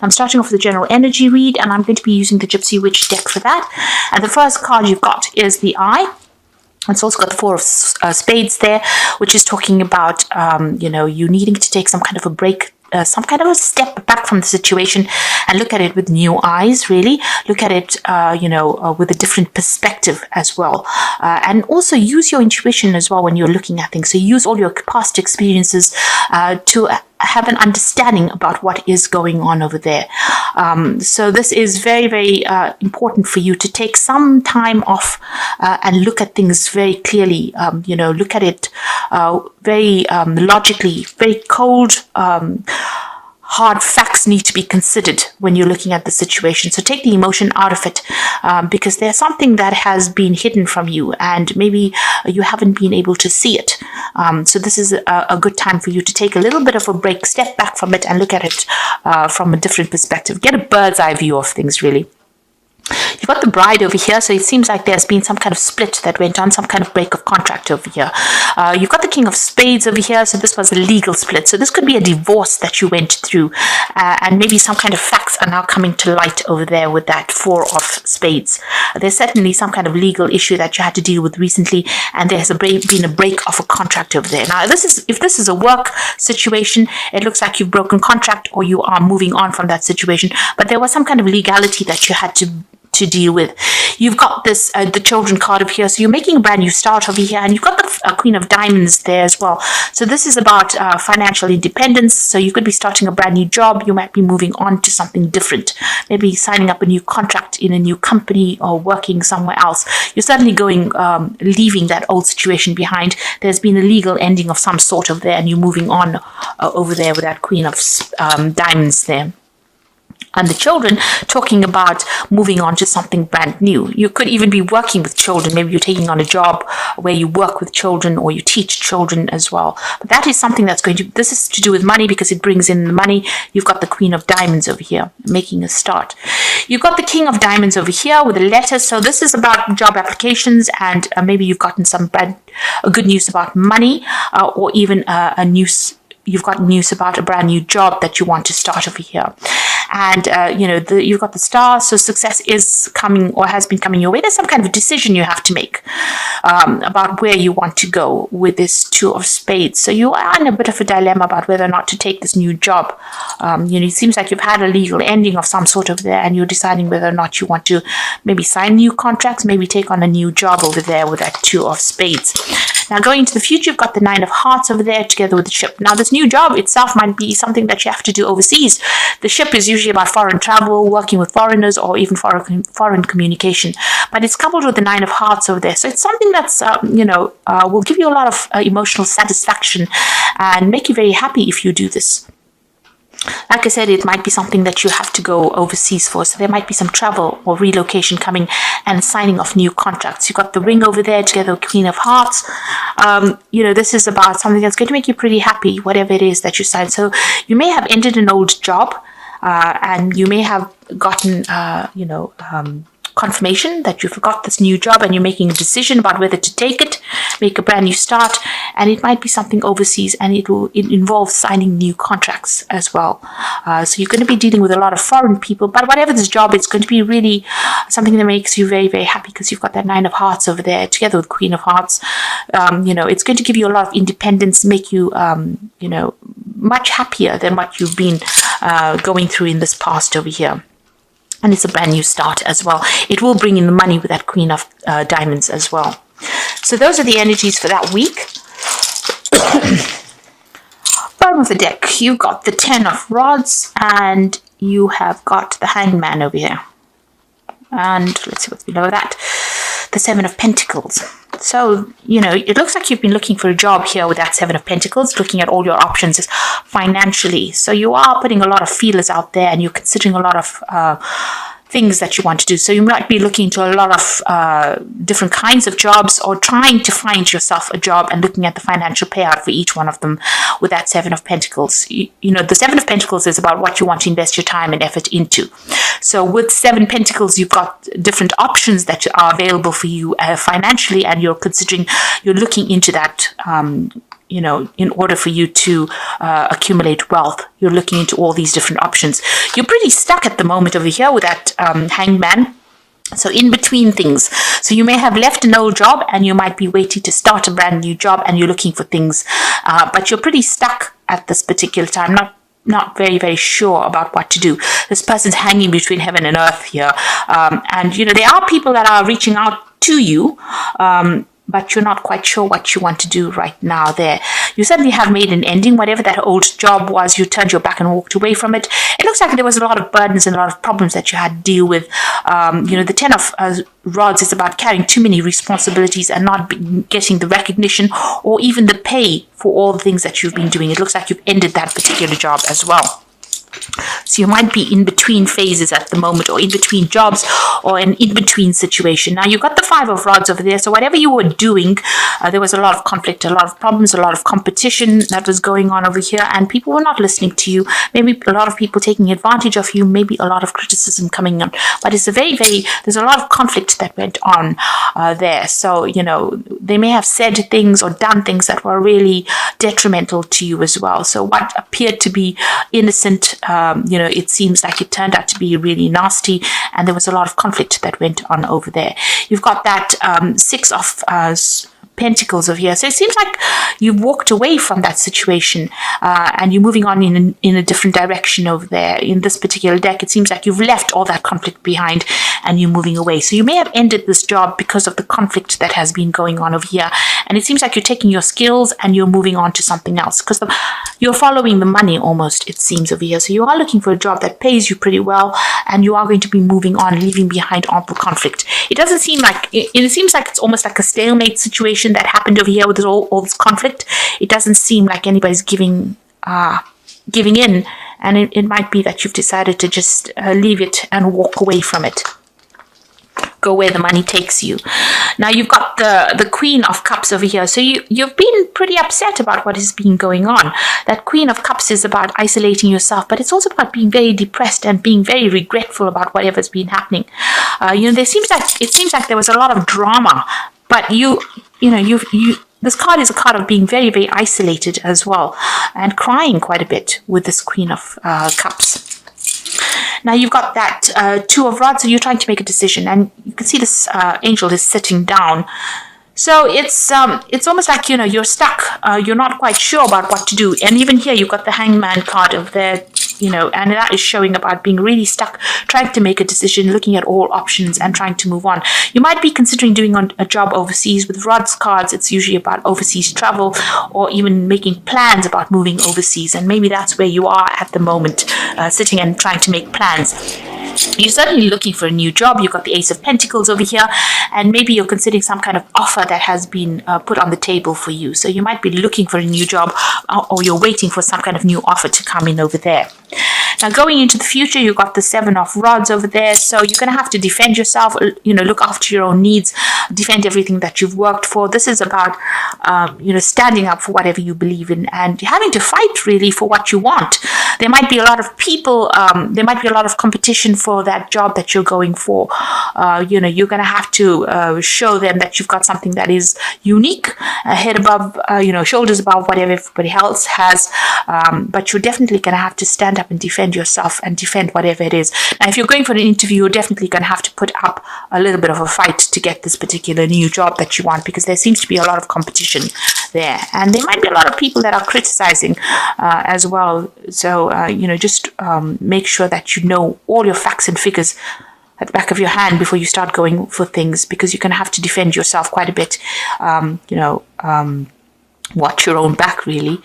I'm starting off with the general energy read, and I'm going to be using the Gypsy Witch deck for that. And the first card you've got is the Eye. It's also got the Four of Spades there, which is talking about, you needing to take some kind of a break, some kind of a step back from the situation and look at it with new eyes, really. Look at it, with a different perspective as well. And also use your intuition as well when you're looking at things. So use all your past experiences to have an understanding about what is going on over there. So this is very, very important for you to take some time off and look at things very clearly. Look at it very logically, very cold. Hard facts need to be considered when you're looking at the situation. So take the emotion out of it, because there's something that has been hidden from you and maybe you haven't been able to see it. So this is a good time for you to take a little bit of a break, step back from it and look at it from a different perspective. Get a bird's eye view of things, really. You've got the Bride over here, so it seems like there's been some kind of split that went on, some kind of break of contract over here. You've got the King of Spades over here, so this was a legal split. So this could be a divorce that you went through, and maybe some kind of facts are now coming to light over there with that Four of Spades. There's certainly some kind of legal issue that you had to deal with recently, and there's been a break of a contract over there. Now, if this is a work situation, it looks like you've broken contract or you are moving on from that situation, but there was some kind of legality that you had to deal with. You've got this the Children card over here, so you're making a brand new start over here, and you've got the Queen of Diamonds there as well. So this is about financial independence. So you could be starting a brand new job. You might be moving on to something different, maybe signing up a new contract in a new company or working somewhere else. You're certainly going leaving that old situation behind. There's been a legal ending of some sort over there, and you're moving on over there with that Queen of Diamonds there. And the Children, talking about moving on to something brand new. You could even be working with children. Maybe you're taking on a job where you work with children or you teach children as well. But that is something this is to do with money because it brings in the money. You've got the Queen of Diamonds over here, making a start. You've got the King of Diamonds over here with a letter. So this is about job applications, and maybe you've gotten some good news about money, or even you've got news about a brand new job that you want to start over here. And, you've got the Star, so success is coming or has been coming your way. There's some kind of a decision you have to make about where you want to go with this Two of Spades. So you are in a bit of a dilemma about whether or not to take this new job. It seems like you've had a legal ending of some sort over there, and you're deciding whether or not you want to maybe sign new contracts, maybe take on a new job over there with that Two of Spades. Now, going into the future, you've got the Nine of Hearts over there together with the Ship. Now, this new job itself might be something that you have to do overseas. The Ship is usually about foreign travel, working with foreigners, or even foreign communication. But it's coupled with the Nine of Hearts over there. So it's something that's, will give you a lot of emotional satisfaction and make you very happy if you do this. Like I said, it might be something that you have to go overseas for. So there might be some travel or relocation coming and signing of new contracts. You've got the Ring over there together with Queen of Hearts. This is about something that's going to make you pretty happy, whatever it is that you sign. So you may have ended an old job, and you may have gotten, confirmation that you've got this new job and you're making a decision about whether to take it, make a brand new start, and it might be something overseas, and it involves signing new contracts as well. So you're going to be dealing with a lot of foreign people, but whatever this job, it's going to be really something that makes you very, very happy because you've got that Nine of Hearts over there together with Queen of Hearts. It's going to give you a lot of independence, make you, much happier than what you've been going through in this past over here. And it's a brand new start as well. It will bring in the money with that Queen of Diamonds as well. So those are the energies for that week. Bottom of the deck, you've got the Ten of Rods, and you have got the Hanged Man over here. And let's see what's below that. The Seven of Pentacles. So, it looks like you've been looking for a job here with that Seven of Pentacles, looking at all your options financially. So you are putting a lot of feelers out there, and you're considering a lot of things that you want to do. So you might be looking into a lot of different kinds of jobs, or trying to find yourself a job and looking at the financial payout for each one of them with that Seven of Pentacles. The Seven of Pentacles is about what you want to invest your time and effort into. So with Seven Pentacles, you've got different options that are available for you financially, and you're looking into that in order for you to accumulate wealth. You're looking into all these different options. You're pretty stuck at the moment over here with that hangman. So in between things. So you may have left an old job and you might be waiting to start a brand new job and you're looking for things. But you're pretty stuck at this particular time. Not very, very sure about what to do. This person's hanging between heaven and earth here. And there are people that are reaching out to you. But you're not quite sure what you want to do right now there. You certainly have made an ending. Whatever that old job was, you turned your back and walked away from it. It looks like there was a lot of burdens and a lot of problems that you had to deal with. The 10 of Rods is about carrying too many responsibilities and not getting the recognition or even the pay for all the things that you've been doing. It looks like you've ended that particular job as well. So you might be in between phases at the moment, or in between jobs, or an in-between situation. Now you've got the 5 of Rods over there. So whatever you were doing, there was a lot of conflict, a lot of problems, a lot of competition that was going on over here, and people were not listening to you. Maybe a lot of people taking advantage of you, maybe a lot of criticism coming on. But it's there's a lot of conflict that went on there. So, they may have said things or done things that were really detrimental to you as well. So what appeared to be innocent, it seems like it turned out to be really nasty, and there was a lot of conflict that went on over there. You've got that 6 of Pentacles over here. So it seems like you've walked away from that situation and you're moving on in a different direction over there. In this particular deck, it seems like you've left all that conflict behind and you're moving away. So you may have ended this job because of the conflict that has been going on over here. And it seems like you're taking your skills and you're moving on to something else, because you're following the money almost, it seems, over here. So you are looking for a job that pays you pretty well, and you are going to be moving on, leaving behind all the conflict. It doesn't seem like, it seems like it's almost like a stalemate situation that happened over here with all this conflict. It doesn't seem like anybody's giving in, and it might be that you've decided to just leave it and walk away from it. Go where the money takes you. Now you've got the Queen of Cups over here. So you've been pretty upset about what has been going on. That Queen of Cups is about isolating yourself, but it's also about being very depressed and being very regretful about whatever's been happening. It seems like there was a lot of drama, but this card is a card of being very, very isolated as well, and crying quite a bit with this Queen of Cups. Now you've got that 2 of Rods, so you're trying to make a decision, and you can see this angel is sitting down. So it's almost like, you're stuck. You're not quite sure about what to do. And even here, you've got the Hangman card over there, and that is showing about being really stuck, trying to make a decision, looking at all options and trying to move on. You might be considering doing a job overseas. With Rods cards, it's usually about overseas travel, or even making plans about moving overseas. And maybe that's where you are at the moment, sitting and trying to make plans. You're certainly looking for a new job. You've got the Ace of Pentacles over here, and maybe you're considering some kind of offer that has been put on the table for you. So you might be looking for a new job, or you're waiting for some kind of new offer to come in over there. Now going into the future, you've got the 7 of Rods over there. So you're going to have to defend yourself, look after your own needs, defend everything that you've worked for. This is about, standing up for whatever you believe in and having to fight really for what you want. There might be a lot of people, there might be a lot of competition for that job that you're going for. You're going to have to show them that you've got something that is unique, head above, shoulders above whatever everybody else has. But you're definitely going to have to stand up and defend yourself and defend whatever it is. Now, if you're going for an interview, you're definitely going to have to put up a little bit of a fight to get this particular new job that you want, because there seems to be a lot of competition there. And there might be a lot of people that are criticizing as well. So, just make sure that you know all your facts and figures at the back of your hand before you start going for things, because you're going to have to defend yourself quite a bit, watch your own back really,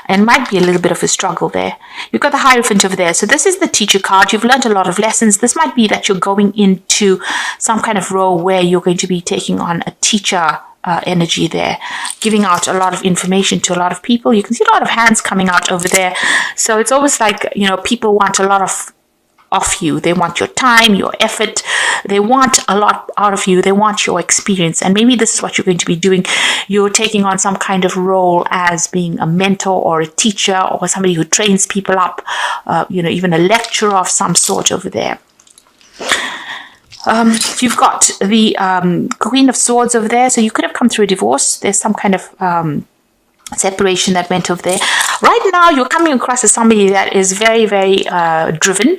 and might be a little bit of a struggle there. You've got the Hierophant over there. So this is the teacher card. You've learned a lot of lessons. This might be that you're going into some kind of role where you're going to be taking on a teacher energy there, giving out a lot of information to a lot of people. You can see a lot of hands coming out over there. So it's almost like, people want a lot of you. They want your time, your effort. They want a lot out of you. They want your experience. And maybe this is what you're going to be doing. You're taking on some kind of role as being a mentor or a teacher or somebody who trains people up, even a lecturer of some sort over there. You've got the Queen of Swords over there. So you could have come through a divorce. There's some kind of separation that went over there. Right now, you're coming across as somebody that is very, very driven,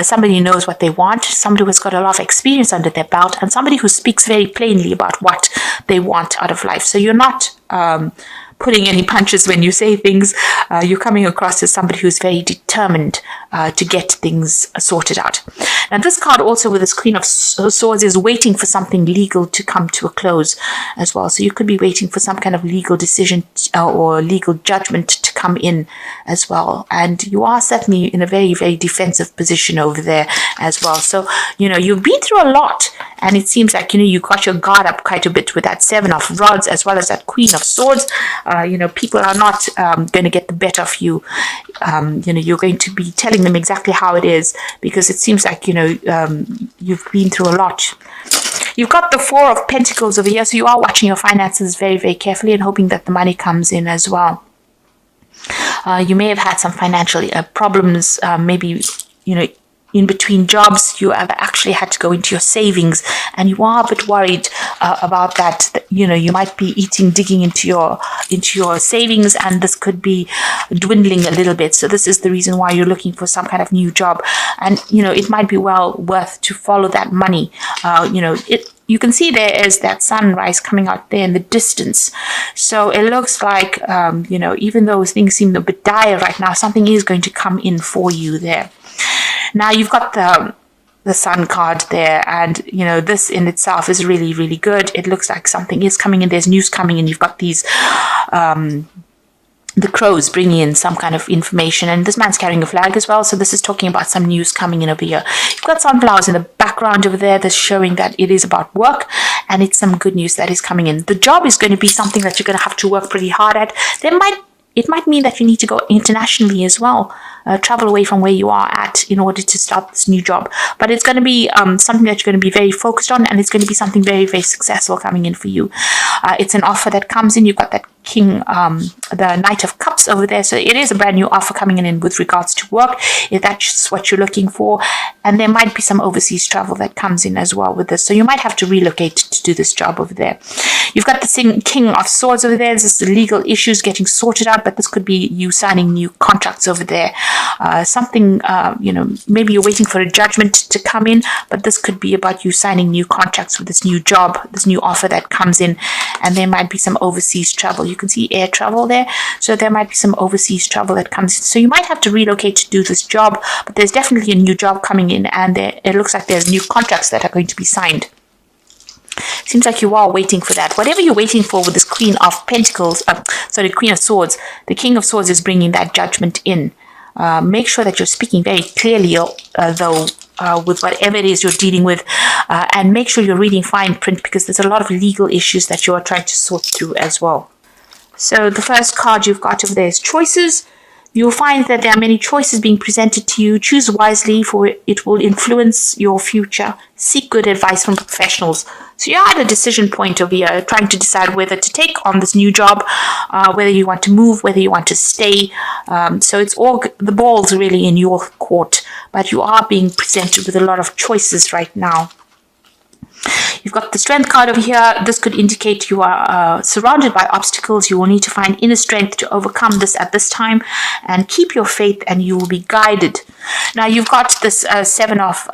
somebody who knows what they want, somebody who has got a lot of experience under their belt, and somebody who speaks very plainly about what they want out of life. So you're not pulling any punches when you say things. You're coming across as somebody who's very determined to get things sorted out. Now, this card also with this Queen of Swords is waiting for something legal to come to a close as well. So you could be waiting for some kind of legal decision or legal judgment to come in as well. And you are certainly in a very, very defensive position over there as well. So, you've been through a lot. And it seems like, you got your guard up quite a bit with that Seven of Rods as well as that Queen of Swords. People are not going to get the better of you. You're going to be telling them exactly how it is, because it seems like, you've been through a lot. You've got the Four of Pentacles over here, so you are watching your finances very, very carefully and hoping that the money comes in as well. You may have had some financial problems, maybe, in between jobs. You have actually had to go into your savings, and you are a bit worried about that. You might be digging into your savings, and this could be dwindling a little bit. So this is the reason why you're looking for some kind of new job, and it might be well worth to follow that money. You can see there is that sunrise coming out there in the distance. So it looks like, even though things seem a bit dire right now, something is going to come in for you there. Now you've got the Sun card there, and this in itself is really, really good. It looks like something is coming in. There's news coming in. You've got these the crows bringing in some kind of information, and this man's carrying a flag as well, so this is talking about some news coming in over here. You've got sunflowers in the background over there that's showing that it is about work, and it's some good news that is coming in. The job is going to be something that you're going to have to work pretty hard at. It might mean that you need to go internationally as well, travel away from where you are at in order to start this new job. But it's going to be something that you're going to be very focused on, and it's going to be something very, very successful coming in for you. It's an offer that comes in. You've got that King, the Knight of Cups over there. So it is a brand new offer coming in with regards to work, if that's what you're looking for. And there might be some overseas travel that comes in as well with this. So you might have to relocate to do this job over there. You've got the King of Swords over there. This is the legal issues getting sorted out, but this could be you signing new contracts over there. Maybe you're waiting for a judgment to come in, but this could be about you signing new contracts with this new job, this new offer that comes in. And there might be some overseas travel. You can see air travel there. So there might be some overseas travel that comes in. So you might have to relocate to do this job, but there's definitely a new job coming in, and it looks like there's new contracts that are going to be signed. Seems like you are waiting for that. Whatever you're waiting for with this Queen of Pentacles, Queen of Swords, the King of Swords is bringing that judgment in. Make sure that you're speaking very clearly, with whatever it is you're dealing with, and make sure you're reading fine print, because there's a lot of legal issues that you are trying to sort through as well. So the first card you've got over there is choices. You'll find that there are many choices being presented to you. Choose wisely, for it will influence your future. Seek good advice from professionals. So you're at a decision point over here, trying to decide whether to take on this new job, whether you want to move, whether you want to stay. So it's all, the ball's really in your court, but you are being presented with a lot of choices right now. You've got the Strength card over here. This could indicate you are surrounded by obstacles. You will need to find inner strength to overcome this at this time, and keep your faith, and you will be guided. Now you've got this Seven of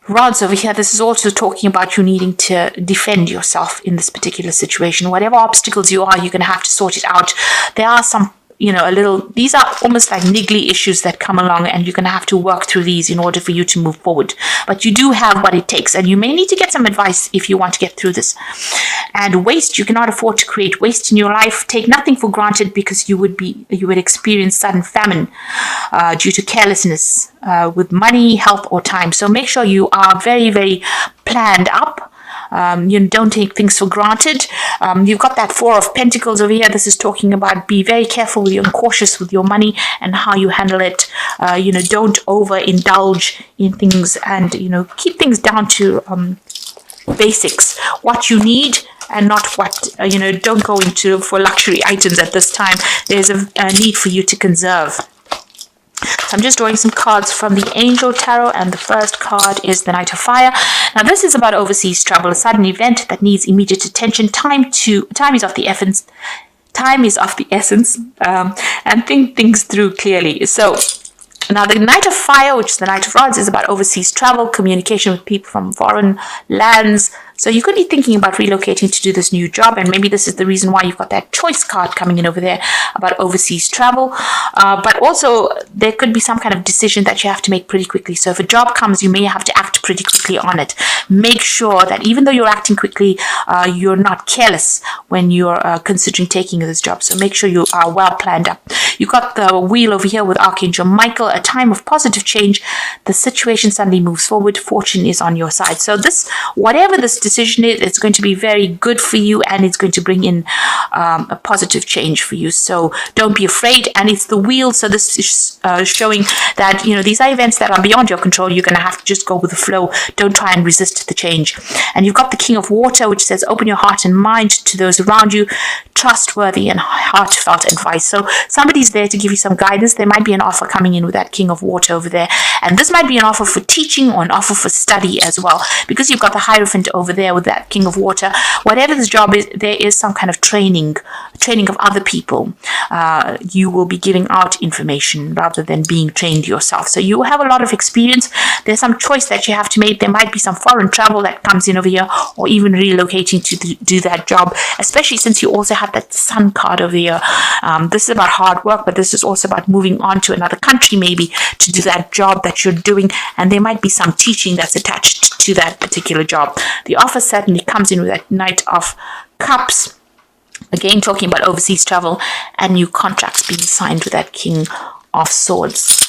Rods over here. This is also talking about you needing to defend yourself in this particular situation. Whatever obstacles you're going to have to sort it out. There are some these are almost like niggly issues that come along, and you're going to have to work through these in order for you to move forward. But you do have what it takes, and you may need to get some advice if you want to get through this. And waste, you cannot afford to create waste in your life. Take nothing for granted, because you would experience sudden famine due to carelessness with money, health, or time. So make sure you are very, very planned up. Don't take things for granted. You've got that Four of Pentacles over here. This is talking about be very careful and cautious with your money and how you handle it. Don't overindulge in things, and keep things down to basics. What you need, and not what don't go into for luxury items at this time. There's a need for you to conserve. So I'm just drawing some cards from the Angel Tarot, and the first card is the Knight of Fire. Now this is about overseas travel, a sudden event that needs immediate attention. Time is of the essence. time is of the essence, and think things through clearly. So now the Knight of Fire, which is the Knight of Rods, is about overseas travel, communication with people from foreign lands. So you could be thinking about relocating to do this new job, and maybe this is the reason why you've got that choice card coming in over there about overseas travel. But also there could be some kind of decision that you have to make pretty quickly. So if a job comes, you may have to act pretty quickly on it. Make sure that even though you're acting quickly, you're not careless when you're considering taking this job. So make sure you are well planned up. You've got the wheel over here with Archangel Michael, a time of positive change. The situation suddenly moves forward. Fortune is on your side. So this, whatever this decision is, it's going to be very good for you, and it's going to bring in a positive change for you. So don't be afraid. And it's the wheel. So this is showing that, these are events that are beyond your control. You're going to have to just go with the flow. Don't try and resist the change. And you've got the King of Water, which says open your heart and mind to those around you. Trustworthy and heartfelt advice. So somebody's there to give you some guidance. There might be an offer coming in with that King of Water over there. And this might be an offer for teaching or an offer for study as well. Because you've got the Hierophant over there with that King of Water. Whatever this job is, there is some kind of training of other people. You will be giving out information rather than being trained yourself. So you will have a lot of experience. There's some choice that you have to make. There might be some foreign travel that comes in over here, or even relocating to do that job, especially since you also have that Sun card over here. This is about hard work, but this is also about moving on to another country maybe to do that job that you're doing, and there might be some teaching that's attached to that particular job. The offer certainly comes in with that Knight of Cups. Again, talking about overseas travel and new contracts being signed with that King of Swords.